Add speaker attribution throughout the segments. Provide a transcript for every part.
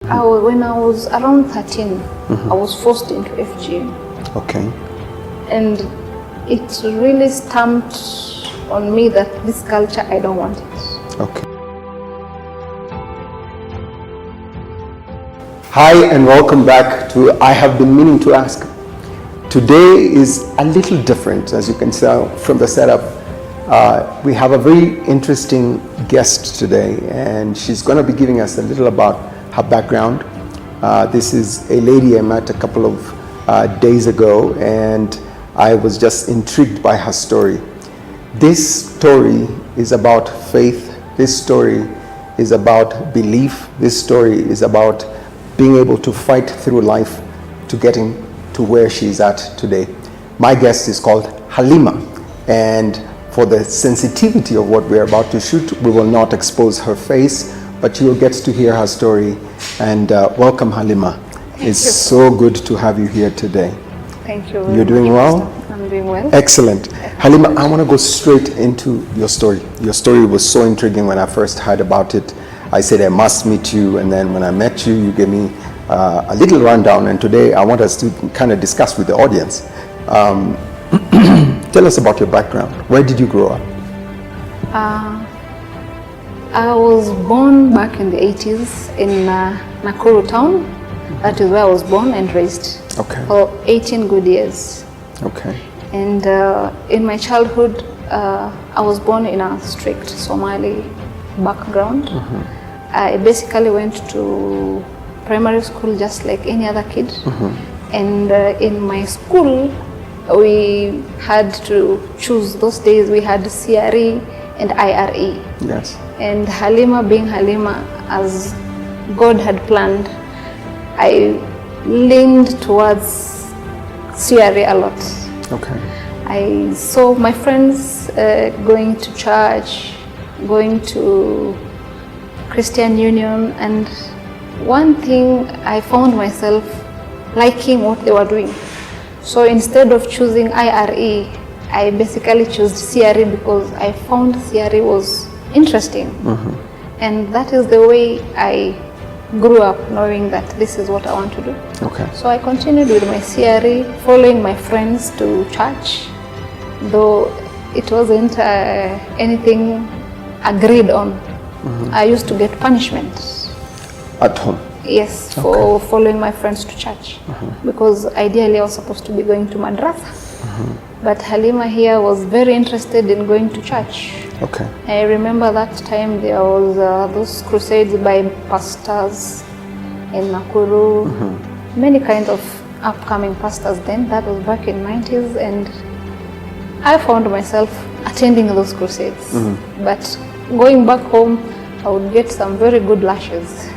Speaker 1: When I was around 13, I was forced into FGM.
Speaker 2: Okay.
Speaker 1: And it really stamped on me that this culture, I don't want it.
Speaker 2: Okay. Hi and welcome back to I Have Been Meaning to Ask. Today is a little different, as you can tell from the setup. We have a very interesting guest today, and she's going to be giving us a little about her background. This is a lady I met a couple of days ago, and I was just intrigued by her story. This story is about faith. This story is about belief. This story is about being able to fight through life to getting to where she's at today. My guest is called Halima, and for the sensitivity of what we're about to shoot, we will not expose her face, but you will get to hear her story. And welcome, Halima. It's so good to have you here today.
Speaker 1: Thank you.
Speaker 2: You're doing well?
Speaker 1: I'm doing well.
Speaker 2: Excellent. Halima, I want to go straight into your story. Your story was so intriguing when I first heard about it. I said I must meet you, and then when I met you, you gave me a little rundown, and today I want us to kind of discuss with the audience. Tell us about your background. Where did you grow up?
Speaker 1: I was born back in the 80s in Nakuru town. That is where I was born and raised.
Speaker 2: Okay.
Speaker 1: For 18 good years.
Speaker 2: Okay.
Speaker 1: And in my childhood, I was born in a strict Somali background. I basically went to primary school just like any other kid. And in my school, we had to choose. Those days we had CRE and IRE.
Speaker 2: Yes.
Speaker 1: And Halima, being Halima, as God had planned, I leaned towards CRE a lot.
Speaker 2: Okay.
Speaker 1: I saw my friends going to church, going to Christian Union, and one thing I found myself liking what they were doing. So instead of choosing IRE, I basically chose CRE because I found CRE was interesting. And that is the way I grew up, knowing that this is what I want to do.
Speaker 2: Okay.
Speaker 1: So I continued with my CRE, following my friends to church, though it wasn't anything agreed on. I used to get punishment.
Speaker 2: At home?
Speaker 1: Yes, for following my friends to church, because ideally I was supposed to be going to madrasa. But Halima here was very interested in going to church.
Speaker 2: Okay.
Speaker 1: I remember that time there was those crusades by pastors in Nakuru, many kinds of upcoming pastors then. That was back in 90s, and I found myself attending those crusades. But going back home, I would get some very good lashes.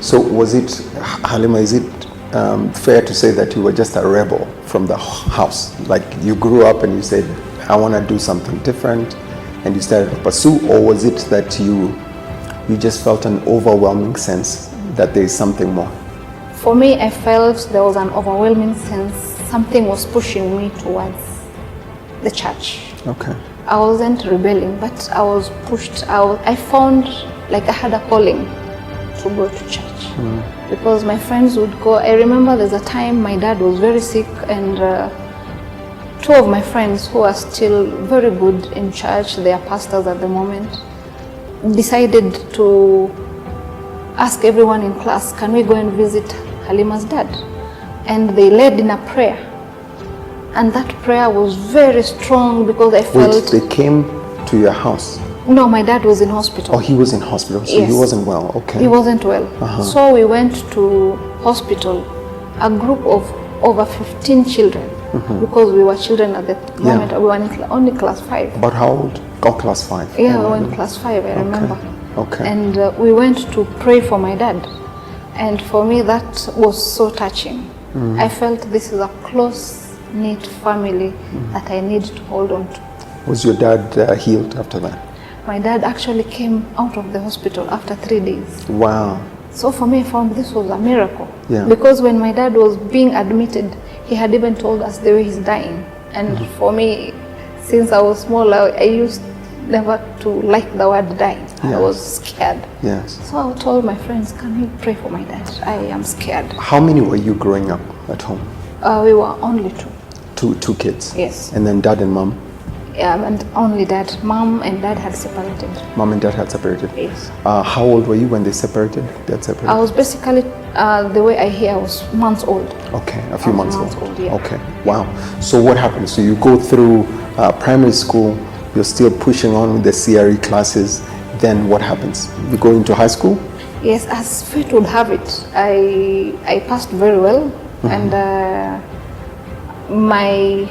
Speaker 2: So was it, Halima, is it fair to say that you were just a rebel from the house? Like you grew up and you said, I want to do something different, and you started to pursue? Or was it that you just felt an overwhelming sense that there is something more?
Speaker 1: For me, I felt there was an overwhelming sense something was pushing me towards the church.
Speaker 2: Okay.
Speaker 1: I wasn't rebelling, but I was pushed out. I found like I had a calling to go to church. Because my friends would go. I remember there's a time my dad was very sick, and two of my friends who are still very good in church, they are pastors at the moment, decided to ask everyone in class, can we go and visit Halima's dad? And they led in a prayer. And that prayer was very strong because I felt...
Speaker 2: Wait, they came to your house?
Speaker 1: No, my dad was in hospital.
Speaker 2: Oh, he was in hospital, so
Speaker 1: yes.
Speaker 2: He wasn't well, okay.
Speaker 1: He wasn't well. So we went to hospital, a group of over 15 children, because we were children at the moment. We were in only class 5.
Speaker 2: About how old? Oh, class 5.
Speaker 1: Yeah, we were in class 5, I remember.
Speaker 2: Okay.
Speaker 1: And we went to pray for my dad. And for me, that was so touching. I felt this is a close-knit family that I need to hold on to.
Speaker 2: Was your dad healed after that?
Speaker 1: My dad actually came out of the hospital after 3 days.
Speaker 2: Wow.
Speaker 1: So for me, I found this was a miracle.
Speaker 2: Yeah.
Speaker 1: Because when my dad was being admitted, he had even told us the way he's dying. And for me, since I was small, I used never to like the word dying. I
Speaker 2: Yes.
Speaker 1: was scared.
Speaker 2: Yes.
Speaker 1: So I told my friends, can we pray for my dad? I am scared.
Speaker 2: How many were you growing up at home?
Speaker 1: We were only two.
Speaker 2: Two kids?
Speaker 1: Yes.
Speaker 2: And then dad and mom?
Speaker 1: Yeah, and only dad. Mom and dad had separated.
Speaker 2: Mom and dad had separated?
Speaker 1: Yes.
Speaker 2: How old were you when they separated? They had separated?
Speaker 1: I was basically, the way I hear, I was months old.
Speaker 2: Okay, a few months old.
Speaker 1: Yeah.
Speaker 2: Okay, wow. So what happened? So you go through primary school, you're still pushing on with the CRE classes, then what happens? You go into high school?
Speaker 1: Yes, as fate would have it, I passed very well, and my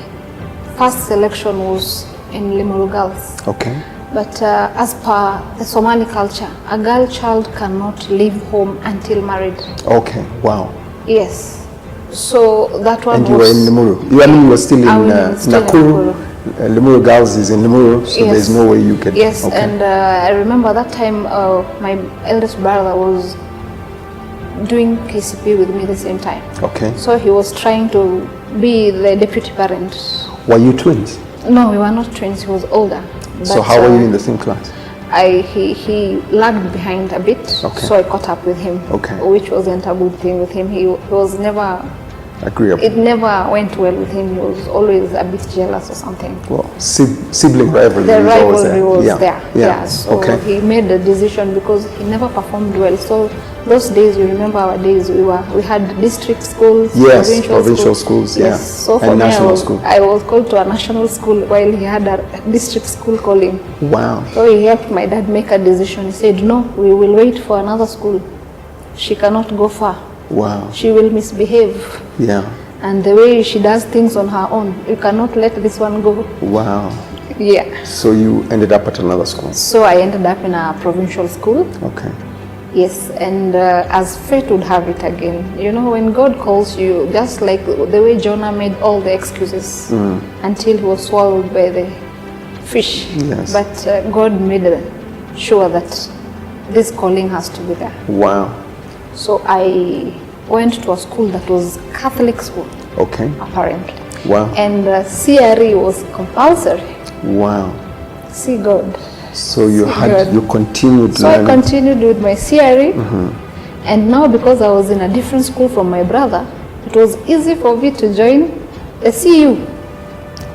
Speaker 1: first selection was in Limuru Girls.
Speaker 2: Okay.
Speaker 1: But as per the Somali culture, a girl child cannot leave home until married.
Speaker 2: Okay, wow.
Speaker 1: Yes. So that one
Speaker 2: And you
Speaker 1: was...
Speaker 2: were in Limuru? You were still in
Speaker 1: still in
Speaker 2: Nakuru?
Speaker 1: Limuru.
Speaker 2: Limuru Girls is in Limuru, so
Speaker 1: Yes.
Speaker 2: there's no way you could...
Speaker 1: Yes,
Speaker 2: okay.
Speaker 1: and I remember that time my eldest brother was doing KCP with me the same time.
Speaker 2: Okay.
Speaker 1: So he was trying to be the deputy parent.
Speaker 2: Were you twins?
Speaker 1: No, we were not twins, he was older.
Speaker 2: So
Speaker 1: But,
Speaker 2: how were you in the same class?
Speaker 1: He lagged behind a bit,
Speaker 2: Okay.
Speaker 1: so I caught up with him,
Speaker 2: Okay.
Speaker 1: which wasn't a good thing with him. He was never,
Speaker 2: Agreeable.
Speaker 1: it never went well with him. He was always a bit jealous or something.
Speaker 2: Well, sibling rivalry
Speaker 1: The
Speaker 2: is always
Speaker 1: rivalry
Speaker 2: there.
Speaker 1: was
Speaker 2: Yeah.
Speaker 1: there.
Speaker 2: Yeah.
Speaker 1: So
Speaker 2: Okay.
Speaker 1: he made the decision because he never performed well. So those days, you remember our days, we had district schools,
Speaker 2: Yes, provincial schools, yeah.
Speaker 1: Yes. So for
Speaker 2: And
Speaker 1: me,
Speaker 2: national school.
Speaker 1: I was called to a national school while he had a district school calling.
Speaker 2: Wow.
Speaker 1: So he helped my dad make a decision. He said, no, we will wait for another school. She cannot go far.
Speaker 2: Wow.
Speaker 1: She will misbehave.
Speaker 2: Yeah.
Speaker 1: And the way she does things on her own, you cannot let this one go.
Speaker 2: Wow.
Speaker 1: Yeah.
Speaker 2: So you ended up at another school?
Speaker 1: So I ended up in a provincial school.
Speaker 2: Okay.
Speaker 1: Yes, and as fate would have it again, you know, when God calls you, just like the way Jonah made all the excuses until he was swallowed by the fish.
Speaker 2: Yes.
Speaker 1: But God made sure that this calling has to be there.
Speaker 2: Wow.
Speaker 1: So I went to a school that was Catholic school,
Speaker 2: Okay.
Speaker 1: apparently.
Speaker 2: Wow.
Speaker 1: And CRE was compulsory.
Speaker 2: Wow.
Speaker 1: See God.
Speaker 2: So you
Speaker 1: Good.
Speaker 2: you continued
Speaker 1: So I
Speaker 2: learning.
Speaker 1: continued with my CRE, and now because I was in a different school from my brother, it was easy for me to join the CU.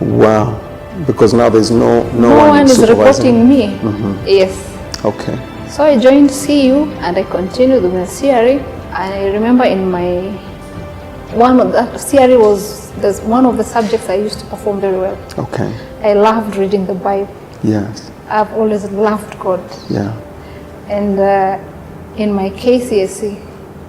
Speaker 2: Wow. Because now there's no
Speaker 1: one is
Speaker 2: supervising.
Speaker 1: reporting me. Yes.
Speaker 2: Okay.
Speaker 1: So I joined CU and I continued with my CRE. I remember in my one of the CRE was one of the subjects I used to perform very well.
Speaker 2: Okay.
Speaker 1: I loved reading the Bible.
Speaker 2: Yes.
Speaker 1: I've always loved God.
Speaker 2: Yeah.
Speaker 1: And in my KCSE,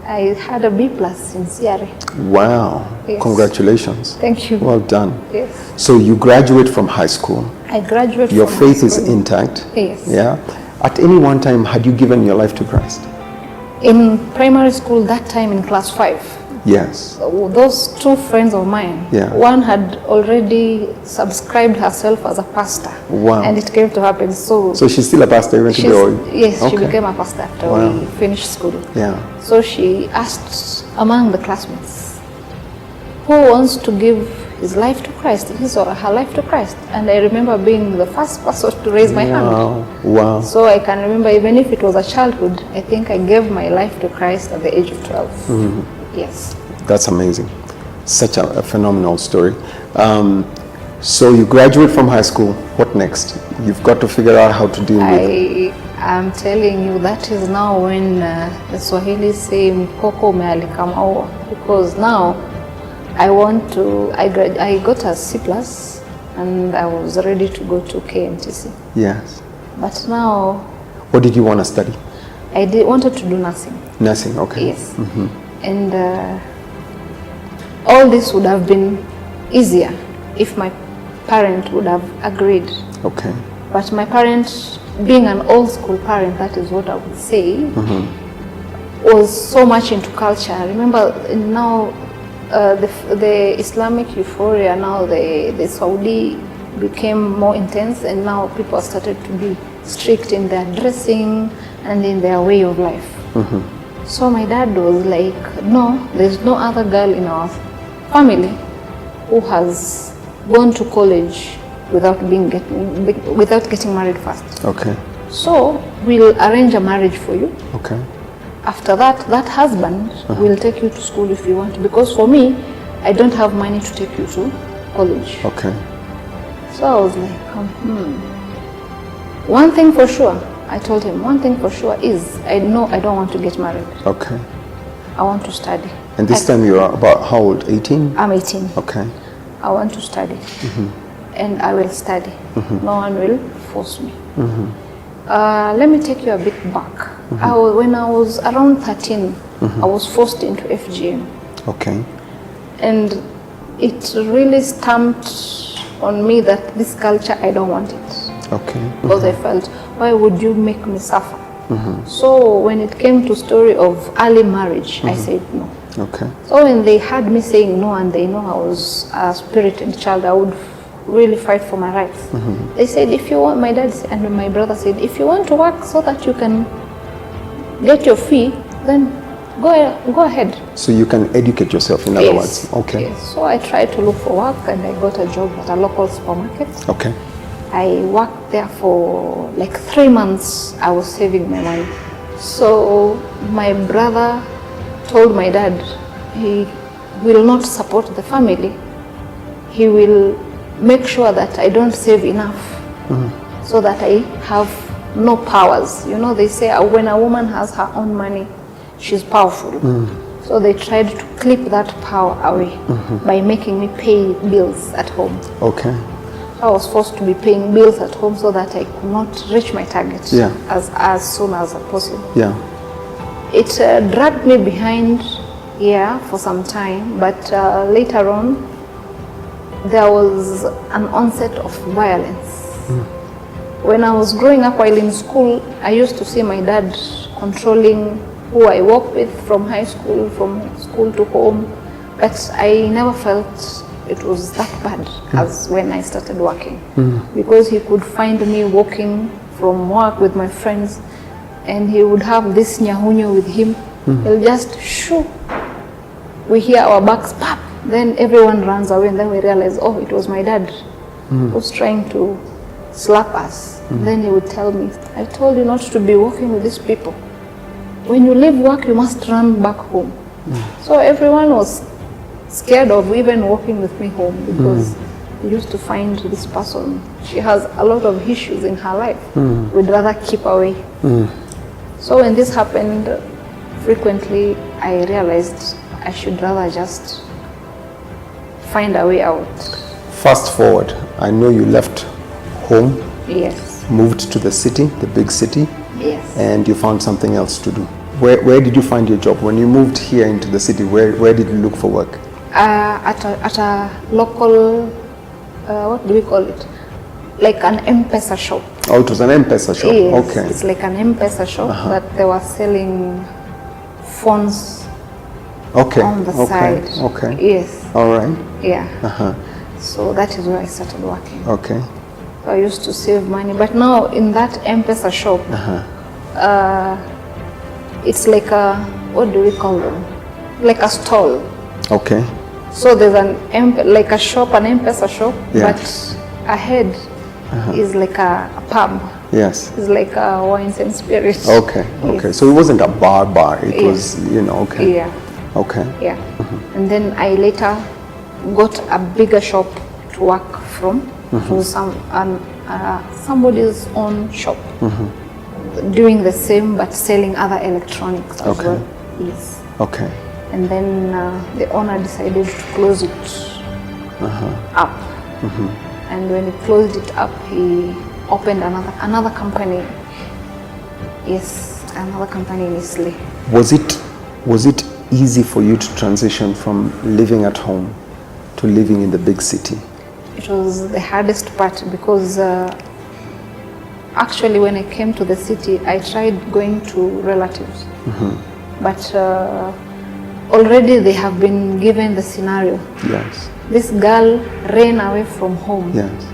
Speaker 1: I had a B+ in CRE.
Speaker 2: Wow.
Speaker 1: Yes.
Speaker 2: Congratulations.
Speaker 1: Thank you.
Speaker 2: Well done.
Speaker 1: Yes.
Speaker 2: So you graduate from high school.
Speaker 1: I graduated
Speaker 2: Your
Speaker 1: from
Speaker 2: faith
Speaker 1: high
Speaker 2: is
Speaker 1: school.
Speaker 2: intact.
Speaker 1: Yes.
Speaker 2: Yeah. At any one time, had you given your life to Christ?
Speaker 1: In primary school, that time in class 5,
Speaker 2: Yes.
Speaker 1: those two friends of mine,
Speaker 2: Yeah.
Speaker 1: one had already subscribed herself as a pastor.
Speaker 2: Wow.
Speaker 1: And it came to happen. So
Speaker 2: So she's still a pastor even today?
Speaker 1: yes,
Speaker 2: Okay.
Speaker 1: she became a pastor after
Speaker 2: Wow.
Speaker 1: we finished school.
Speaker 2: Yeah.
Speaker 1: So she asked among the classmates, who wants to give his life to Christ, his or her life to Christ? And I remember being the first person to raise my hand.
Speaker 2: Wow. Wow.
Speaker 1: So I can remember, even if it was a childhood, I think I gave my life to Christ at the age of 12. Yes.
Speaker 2: That's amazing. Such a phenomenal story. So you graduate from high school. What next? You've got to figure out how to deal with.
Speaker 1: I'm telling you, that is now when the Swahili say mkoko umealika maua, because now I got a C+ and I was ready to go to KMTC.
Speaker 2: Yes.
Speaker 1: But now
Speaker 2: What did you want to study?
Speaker 1: I wanted to do nursing.
Speaker 2: Nursing. Okay.
Speaker 1: Yes. And all this would have been easier if my parent would have agreed.
Speaker 2: Okay.
Speaker 1: But my parent, being an old school parent, that is what I would say, was so much into culture. I remember now the Islamic euphoria, now the Saudi became more intense, and now people started to be strict in their dressing and in their way of life. So my dad was like, no, there's no other girl in our family who has gone to college without getting married first.
Speaker 2: Okay.
Speaker 1: So we'll arrange a marriage for you.
Speaker 2: Okay.
Speaker 1: After that, that husband will take you to school if you want. Because for me, I don't have money to take you to college.
Speaker 2: Okay.
Speaker 1: So I was like, one thing for sure, I told him, one thing for sure is, I know I don't want to get married.
Speaker 2: Okay.
Speaker 1: I want to study.
Speaker 2: And this time you are about how old? 18?
Speaker 1: I'm 18.
Speaker 2: Okay.
Speaker 1: I want to study. And I will study. No one will force me. Let me take you a bit back. When I was around 13, I was forced into FGM.
Speaker 2: Okay.
Speaker 1: And it really stamped on me that this culture, I don't want it.
Speaker 2: Okay.
Speaker 1: Because I felt, why would you make me suffer? So when it came to story of early marriage, I said no.
Speaker 2: Okay.
Speaker 1: So when they had me saying no and they know I was a spirited child, I would really fight for my rights. They said, if you want, my dad and my brother said, if you want to work so that you can get your fee, then go ahead.
Speaker 2: So you can educate yourself, in other words. Okay.
Speaker 1: Yes. So I tried to look for work and I got a job at a local supermarket.
Speaker 2: Okay.
Speaker 1: I worked there for like 3 months. I was saving my money. So my brother told my dad he will not support the family. He will make sure that I don't save enough so that I have no powers. You know, they say when a woman has her own money, she's powerful. So they tried to clip that power away by making me pay bills at home.
Speaker 2: Okay.
Speaker 1: I was forced to be paying bills at home so that I could not reach my target as soon as possible.
Speaker 2: Yeah.
Speaker 1: It dragged me behind for some time, but later on, there was an onset of violence. When I was growing up while in school, I used to see my dad controlling who I work with from high school, from school to home, but I never felt it was that bad as when I started working. Because he could find me walking from work with my friends and he would have this nyahunyo with him. He'll just shoo. We hear our backs pop. Then everyone runs away and then we realize, oh, it was my dad who was trying to slap us. Then he would tell me, I told you not to be walking with these people. When you leave work, you must run back home. So everyone was scared of even walking with me home because they used to find this person, she has a lot of issues in her life. We'd rather keep away. So when this happened frequently, I realized I should rather just find a way out.
Speaker 2: Fast forward, I know you left home.
Speaker 1: Yes.
Speaker 2: Moved to the city, the big city.
Speaker 1: Yes.
Speaker 2: And you found something else to do. Where did you find your job? When you moved here into the city, where did you look for work?
Speaker 1: At a local, what do we call it? Like an M-Pesa shop.
Speaker 2: Oh, it was an M-Pesa shop.
Speaker 1: Yes,
Speaker 2: Okay.
Speaker 1: it's like an M-Pesa shop that they were selling phones on the side.
Speaker 2: Okay.
Speaker 1: Yes.
Speaker 2: All right.
Speaker 1: Yeah. So that is where I started working.
Speaker 2: Okay.
Speaker 1: So I used to save money, but now in that M-Pesa shop, it's like a, what do we call them? Like a stall.
Speaker 2: Okay.
Speaker 1: So there's an like a shop, an M-Pesa shop, but ahead is like a pub.
Speaker 2: Yes.
Speaker 1: It's like a wines and spirits.
Speaker 2: Okay. Okay.
Speaker 1: Yes.
Speaker 2: So it wasn't a bar. It was, okay.
Speaker 1: Yeah.
Speaker 2: Okay.
Speaker 1: Yeah. And then I later got a bigger shop to work from. To somebody's own shop. Doing the same but selling other electronics as well. Yes.
Speaker 2: Okay.
Speaker 1: And then the owner decided to close it up. And when he closed it up, he opened another company. Yes, another company in Italy.
Speaker 2: Was it easy for you to transition from living at home to living in the big city?
Speaker 1: It was the hardest part because actually when I came to the city, I tried going to relatives. But already they have been given the scenario.
Speaker 2: Yes.
Speaker 1: This girl ran away from home.
Speaker 2: Yes.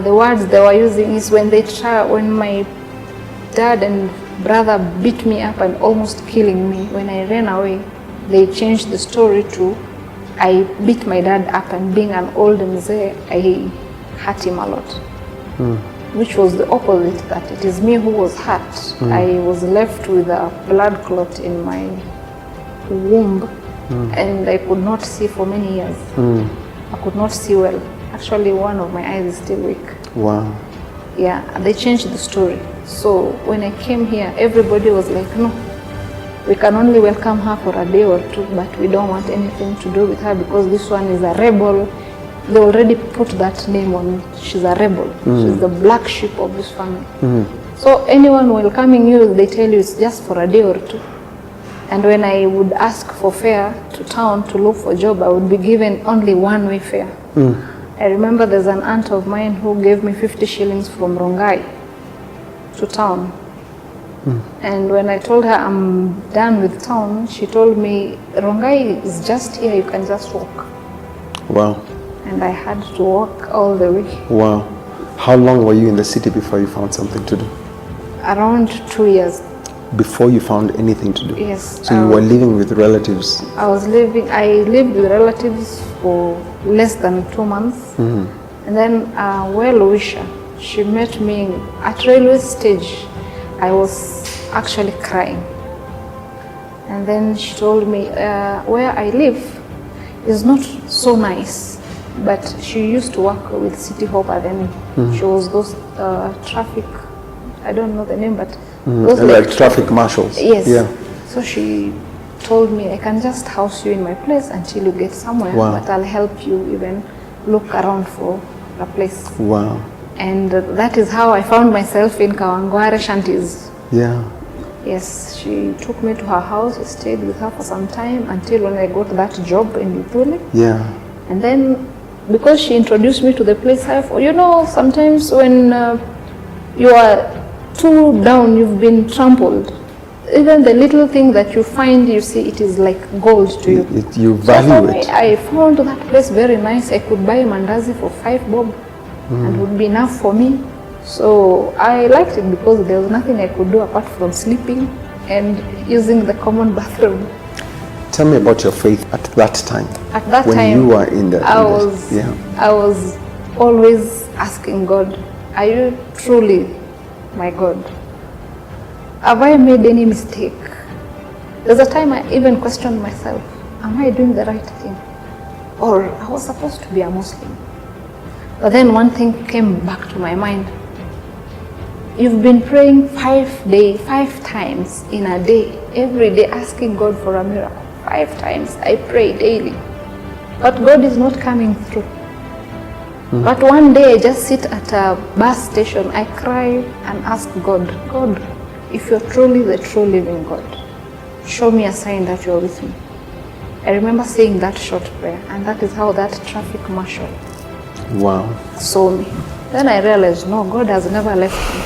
Speaker 1: The words they were using is when my dad and brother beat me up and almost killing me. When I ran away, they changed the story to I beat my dad up, and being an old mzee, I hurt him a lot. which was the opposite, that it is me who was hurt. I was left with a blood clot in my womb, and I could not see for many years. I could not see well. Actually, one of my eyes is still weak.
Speaker 2: Wow.
Speaker 1: Yeah, they changed the story. So when I came here, everybody was like, no, we can only welcome her for a day or two, but we don't want anything to do with her because this one is a rebel. They already put that name on it. She's a rebel. She's the black sheep of this family. So anyone welcoming you, they tell you it's just for a day or two. And when I would ask for fare to town to look for a job, I would be given only one-way fare. I remember there's an aunt of mine who gave me 50 shillings from Rongai to town. And when I told her I'm done with town, she told me, Rongai is just here, you can just walk.
Speaker 2: Wow.
Speaker 1: And I had to walk all the way.
Speaker 2: Wow. How long were you in the city before you found something to do?
Speaker 1: Around 2 years.
Speaker 2: Before you found anything to do?
Speaker 1: Yes.
Speaker 2: So you were living with relatives?
Speaker 1: I lived with relatives for less than 2 months. And then a well-wisher, she met me at railway stage. I was actually crying. And then she told me where I live is not so nice, but she used to work with City Hopper then. She was those traffic, I don't know the name, but those
Speaker 2: like traffic marshals?
Speaker 1: Yes.
Speaker 2: Yeah.
Speaker 1: So she told me, I can just house you in my place until you get somewhere, but I'll help you even look around for a place.
Speaker 2: Wow.
Speaker 1: And that is how I found myself in Kawangware shanties.
Speaker 2: Yeah.
Speaker 1: Yes, she took me to her house, I stayed with her for some time until when I got that job in Lipuli.
Speaker 2: Yeah.
Speaker 1: And then, because she introduced me to the place, you know, sometimes when you are too down, you've been trampled, even the little thing that you find, you see, it is like gold to you.
Speaker 2: You value it.
Speaker 1: I found that place very nice. I could buy mandazi for 5 bob and would be enough for me. So I liked it because there was nothing I could do apart from sleeping and using the common bathroom.
Speaker 2: Tell me about your faith at that time.
Speaker 1: At that
Speaker 2: when
Speaker 1: time,
Speaker 2: you were in the
Speaker 1: I was always asking God, are you truly my God? Have I made any mistake? There's a time I even questioned myself, am I doing the right thing? Or I was supposed to be a Muslim. But then one thing came back to my mind. You've been praying 5 times in a day, every day asking God for a miracle. 5 times I pray daily. But God is not coming through. But one day I just sit at a bus station, I cry and ask God, God, if you're truly the true living God, show me a sign that you're with me. I remember saying that short prayer, and that is how that traffic marshal saw me. Then I realized, no, God has never left me.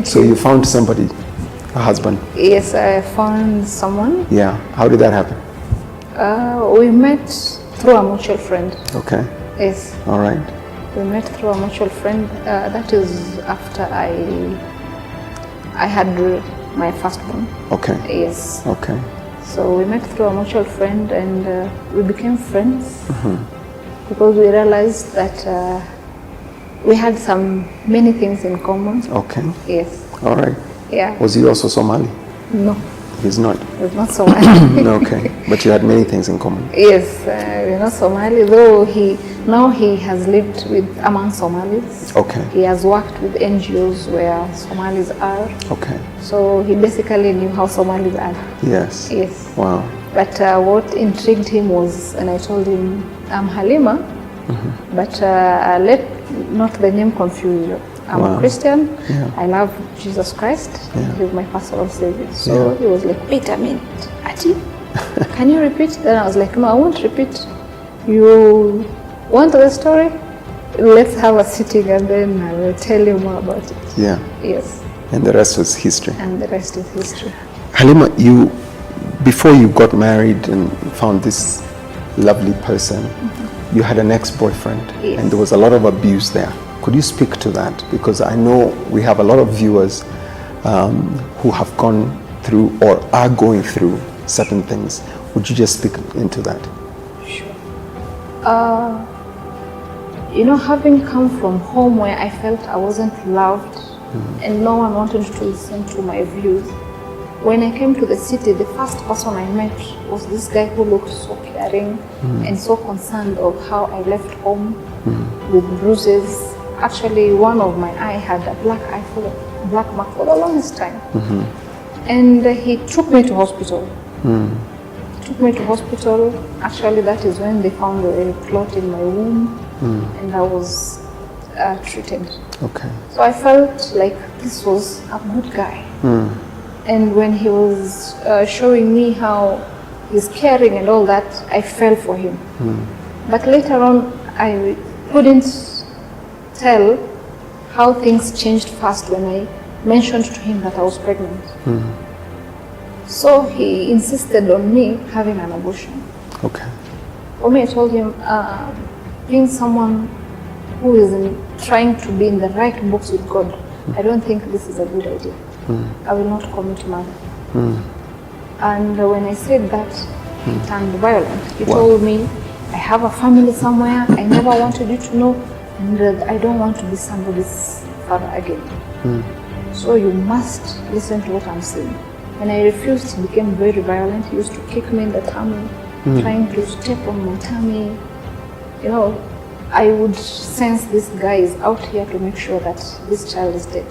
Speaker 2: So you found somebody, a husband?
Speaker 1: Yes, I found someone.
Speaker 2: Yeah. How did that happen?
Speaker 1: We met through a mutual friend.
Speaker 2: Okay.
Speaker 1: Yes.
Speaker 2: All right.
Speaker 1: We met through a mutual friend. That is after I had my firstborn.
Speaker 2: Okay.
Speaker 1: Yes.
Speaker 2: Okay.
Speaker 1: So we met through a mutual friend and we became friends because we realized that we had many things in common.
Speaker 2: Okay.
Speaker 1: Yes.
Speaker 2: All right.
Speaker 1: Yeah.
Speaker 2: Was he also Somali?
Speaker 1: No.
Speaker 2: He's not?
Speaker 1: He's not Somali.
Speaker 2: Okay. But you had many things in common.
Speaker 1: Yes. We're not Somali, though now he has lived among Somalis.
Speaker 2: Okay.
Speaker 1: He has worked with NGOs where Somalis are.
Speaker 2: Okay.
Speaker 1: So he basically knew how Somalis are.
Speaker 2: Yes.
Speaker 1: Yes.
Speaker 2: Wow.
Speaker 1: But what intrigued him was, and I told him, I'm Halima, but let not the name confuse you. I'm a Christian. Yeah. I love Jesus Christ.
Speaker 2: Yeah.
Speaker 1: He's my personal savior. So he was like, wait a minute, Ati, can you repeat? Then I was like, no, I won't repeat. You want the story? Let's have a sitting and then I will tell you more about it.
Speaker 2: Yeah.
Speaker 1: Yes.
Speaker 2: And the rest was history.
Speaker 1: And the rest is history.
Speaker 2: Halima, before you got married and found this lovely person, you had an ex-boyfriend.
Speaker 1: Yes.
Speaker 2: And there was a lot of abuse there. Could you speak to that? Because I know we have a lot of viewers who have gone through or are going through certain things. Would you just speak into that?
Speaker 1: Sure. Having come from home where I felt I wasn't loved, and no one wanted to listen to my views. When I came to the city, the first person I met was this guy who looked so caring and so concerned of how I left home with bruises. Actually, one of my eye had a black mark for the longest time. And he took me to hospital. Actually, that is when they found a clot in my womb, and I was treated.
Speaker 2: Okay.
Speaker 1: So I felt like this was a good guy. And when he was showing me how he's caring and all that, I fell for him. But later on, I couldn't tell how things changed fast when I mentioned to him that I was pregnant. So he insisted on me having an abortion.
Speaker 2: Okay.
Speaker 1: For me, I told him, being someone who is trying to be in the right books with God, I don't think this is a good idea. I will not commit murder. And when I said that, he turned violent. He told me, I have a family somewhere, I never wanted you to know, and I don't want to be somebody's father again. So you must listen to what I'm saying. When I refused, he became very violent. He used to kick me in the tummy, trying to step on my tummy. You know, I would sense this guy is out here to make sure that this child is dead.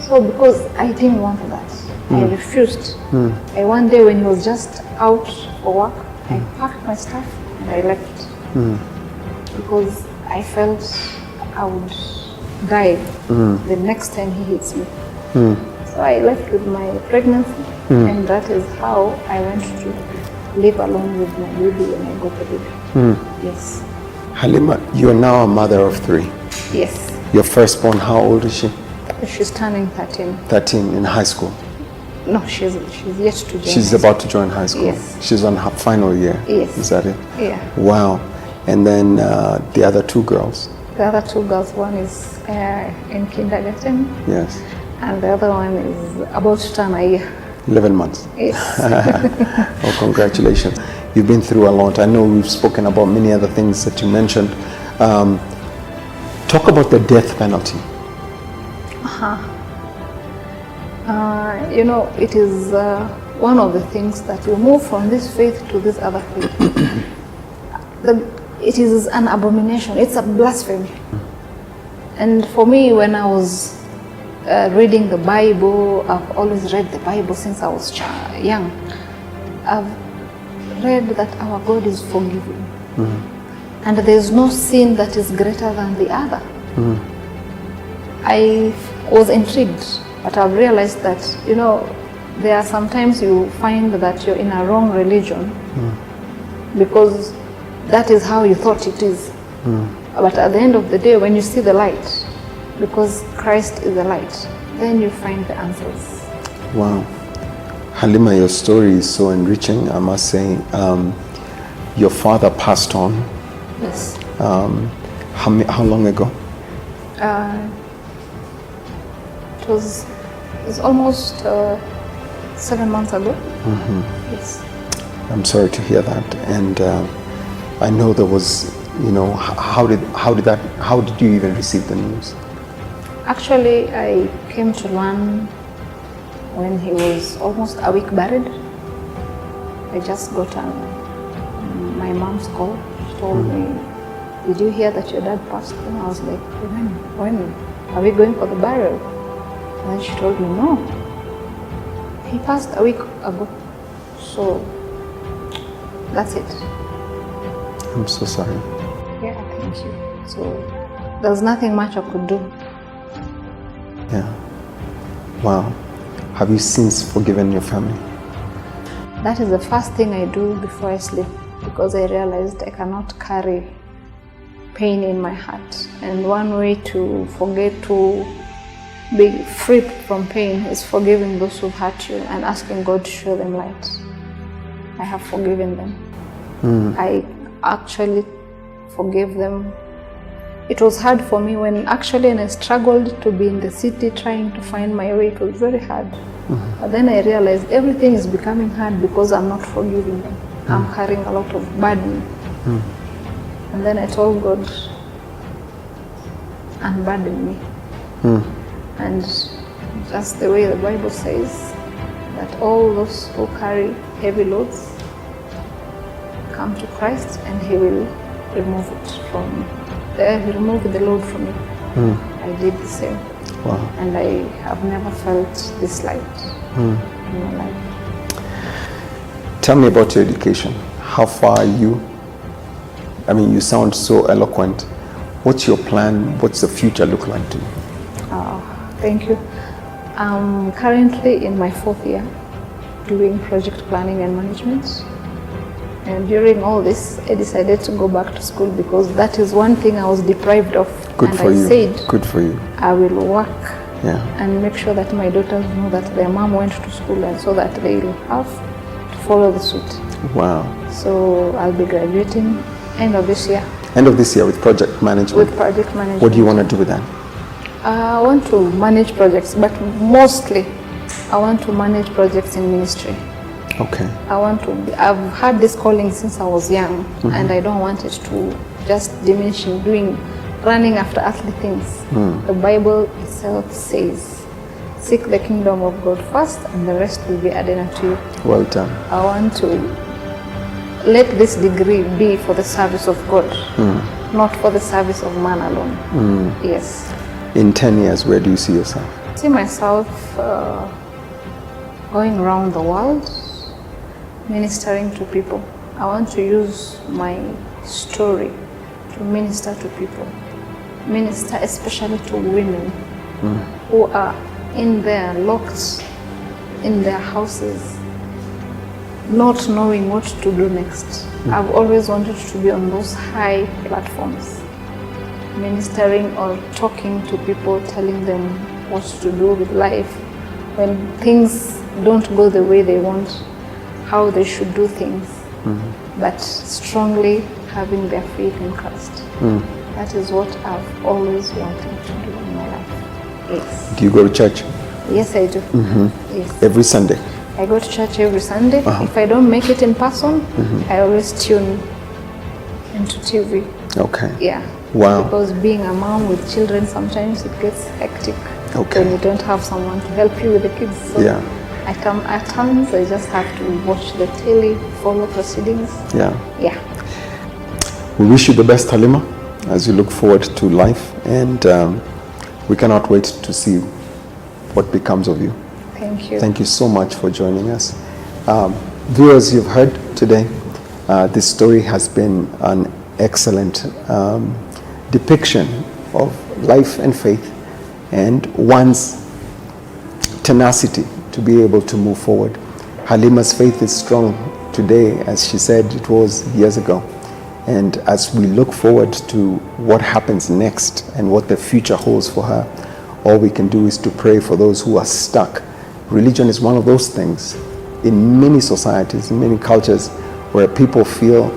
Speaker 1: So because I didn't want that, I refused. One day when he was just out for work, I packed my stuff and I left. Because I felt I would die the next time he hits me. So I left with my pregnancy, and that is how I went to live alone with my baby when I got the baby. Yes.
Speaker 2: Halima, you are now a mother of 3.
Speaker 1: Yes.
Speaker 2: Your firstborn, how old is she?
Speaker 1: She's turning 13.
Speaker 2: 13, in high school.
Speaker 1: No, she's yet to join.
Speaker 2: She's about to join high school.
Speaker 1: Yes.
Speaker 2: She's on her final year.
Speaker 1: Yes.
Speaker 2: Is that it?
Speaker 1: Yeah.
Speaker 2: Wow. And then the other 2 girls?
Speaker 1: The other 2 girls, one is in kindergarten.
Speaker 2: Yes.
Speaker 1: And the other one is about to turn a year.
Speaker 2: 11 months.
Speaker 1: Yes.
Speaker 2: Oh, congratulations. You've been through a lot. I know we've spoken about many other things that you mentioned. Talk about the death penalty. You know, it is one of the things that you move from this faith to this other faith. It is an abomination. It's a blasphemy. And for me, when I was reading the Bible, I've always read the Bible since I was young. I've read that our God is forgiving. And there's no sin that is greater than the other. I was intrigued, but I've realized that, you know, there are sometimes you find that you're in a wrong religion because that is how you thought it is. But at the end of the day, when you see the light, because Christ is the light, then you find the answers. Wow. Halima, your story is so enriching, I must say. Your father passed on.
Speaker 1: Yes.
Speaker 2: How long ago?
Speaker 1: It's almost 7 months ago. Yes.
Speaker 2: I'm sorry to hear that, and I know there was, you know, how did you even receive the news?
Speaker 1: Actually, I came to learn when he was almost a week buried. I just got my mom's call. She told me, "Did you hear that your dad passed?" And I was like, when? Are we going for the burial? And then she told me, "No. He passed a week ago." So that's it.
Speaker 2: I'm so sorry.
Speaker 1: Yeah, thank you. So there's nothing much I could do.
Speaker 2: Yeah. Wow. Have you since forgiven your family?
Speaker 1: That is the first thing I do before I sleep, because I realized I cannot carry pain in my heart. And one way to forget to be free from pain is forgiving those who hurt you and asking God to show them light. I have forgiven them. I actually forgave them. It was hard for me when I struggled to be in the city trying to find my way. It was very hard. But then I realized everything is becoming hard because I'm not forgiving them. I'm carrying a lot of burden. And then I told God, unburden me. And just the way the Bible says that all those who carry heavy loads come to Christ and He will remove the load from you. I did the same.
Speaker 2: Wow.
Speaker 1: And I have never felt this light in my life.
Speaker 2: Tell me about your education. How far are you? I mean, you sound so eloquent. What's your plan? What's the future look like to you?
Speaker 1: Thank you. I'm currently in my 4th year doing project planning and management. And during all this, I decided to go back to school because that is one thing I was deprived of.
Speaker 2: Good
Speaker 1: and
Speaker 2: for you.
Speaker 1: I said,
Speaker 2: good for you.
Speaker 1: I will work
Speaker 2: Yeah.
Speaker 1: and make sure that my daughters know that their mom went to school, and so that they will have to follow the suit.
Speaker 2: Wow.
Speaker 1: So I'll be graduating end of this year.
Speaker 2: End of this year with project management.
Speaker 1: With project management.
Speaker 2: What do you want to do with that?
Speaker 1: I want to manage projects, but mostly I want to manage projects in ministry.
Speaker 2: Okay.
Speaker 1: I've had this calling since I was young, and I don't want it to just diminish in running after earthly things. The Bible itself says, seek the kingdom of God first, and the rest will be added unto you.
Speaker 2: Well done.
Speaker 1: I want to let this degree be for the service of God, not for the service of man alone. Yes.
Speaker 2: In 10 years, where do you see yourself?
Speaker 1: I see myself going around the world, ministering to people. I want to use my story to minister to people. Minister especially to women who are locked in their houses, not knowing what to do next. I've always wanted to be on those high platforms, ministering or talking to people, telling them what to do with life when things don't go the way they want, how they should do things, but strongly having their faith in Christ. That is what I've always wanted to do in my life. Yes.
Speaker 2: Do you go to church?
Speaker 1: Yes, I do. Yes.
Speaker 2: Every Sunday?
Speaker 1: I go to church every Sunday. If I don't make it in person, I always tune into TV.
Speaker 2: Okay.
Speaker 1: Yeah.
Speaker 2: Wow.
Speaker 1: Because being a mom with children, sometimes it gets hectic.
Speaker 2: Okay.
Speaker 1: When you don't have someone to help you with the kids. So
Speaker 2: Yeah.
Speaker 1: at times I just have to watch the telly, follow proceedings.
Speaker 2: Yeah.
Speaker 1: Yeah.
Speaker 2: We wish you the best, Halima, as you look forward to life, and we cannot wait to see what becomes of you.
Speaker 1: Thank you.
Speaker 2: Thank you so much for joining us. Viewers, you've heard today, this story has been an excellent depiction of life and faith and one's tenacity to be able to move forward. Halima's faith is strong today, as she said it was years ago. And as we look forward to what happens next and what the future holds for her, all we can do is to pray for those who are stuck. Religion is one of those things in many societies, in many cultures, where people feel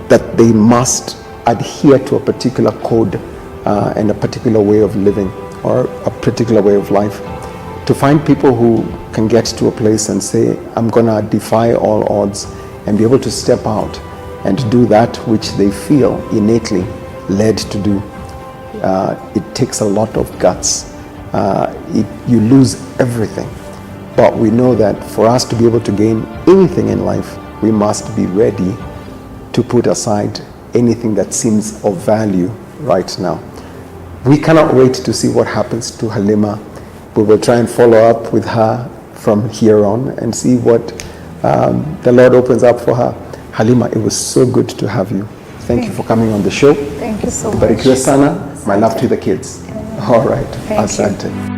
Speaker 2: that they must adhere to a particular code and a particular way of living or a particular way of life. To find people who can get to a place and say, I'm going to defy all odds and be able to step out and do that which they feel innately led to do. It takes a lot of guts. You lose everything. But we know that for us to be able to gain anything in life, we must be ready to put aside anything that seems of value right now. We cannot wait to see what happens to Halima. We will try and follow up with her from here on and see what the Lord opens up for her. Halima, it was so good to have you. Thank you for coming on the show.
Speaker 1: Thank you so much.
Speaker 2: Barikiwe sana. My love to the kids. All right.
Speaker 1: Thank you.
Speaker 2: Asante.